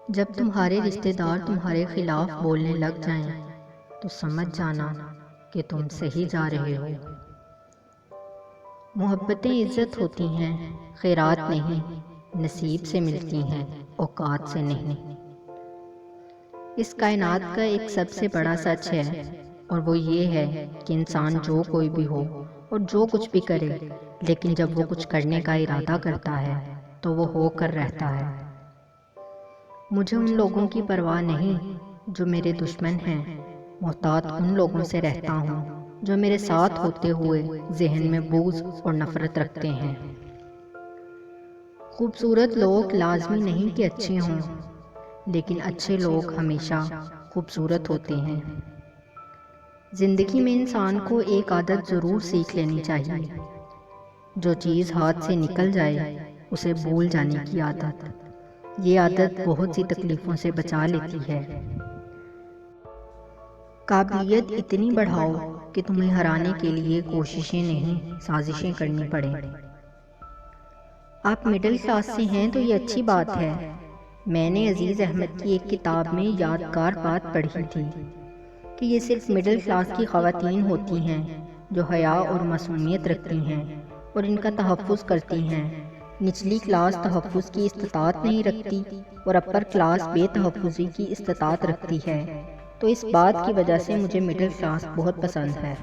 جب تمہارے رشتہ دار تمہارے خلاف بولنے لگ جائیں تو سمجھ جانا کہ تم صحیح جا رہے ہو۔ محبتیں عزت ہوتی ہیں، خیرات نہیں، نصیب سے ملتی ہیں، اوقات سے نہیں۔ اس کائنات کا ایک سب سے بڑا سچ ہے، اور وہ یہ ہے کہ انسان جو کوئی بھی ہو اور جو کچھ بھی کرے، لیکن جب وہ کچھ کرنے کا ارادہ کرتا ہے تو وہ ہو کر رہتا ہے۔ مجھے ان لوگوں کی پرواہ نہیں جو میرے دشمن ہیں، محتاط ان لوگوں سے رہتا ہوں جو میرے ساتھ ہوتے ہوئے ذہن میں بغض اور نفرت رکھتے ہیں۔ خوبصورت لوگ لازمی نہیں کہ اچھے ہوں، لیکن اچھے لوگ ہمیشہ خوبصورت ہوتے ہیں۔ زندگی میں انسان کو ایک عادت ضرور سیکھ لینی چاہیے، جو چیز ہاتھ سے نکل جائے اسے بھول جانے کی عادت۔ یہ عادت بہت سی تکلیفوں سے بچا لیتی ہے۔ قابلیت اتنی بڑھاؤ کہ تمہیں ہرانے کے لیے کوششیں نہیں، سازشیں کرنی پڑیں۔ آپ مڈل کلاس سے ہیں تو یہ اچھی بات ہے۔ میں نے عزیز احمد کی ایک کتاب میں یادگار بات پڑھی تھی کہ یہ صرف مڈل کلاس کی خواتین ہوتی ہیں جو حیا اور معصومیت رکھتی ہیں اور ان کا تحفظ کرتی ہیں۔ نچلی کلاس تحفظ کی استطاعت نہیں رکھتی اور اپر کلاس بے تحفظی کی استطاعت رکھتی ہے۔ تو اس بات کی وجہ سے مجھے مڈل کلاس بہت پسند ہے۔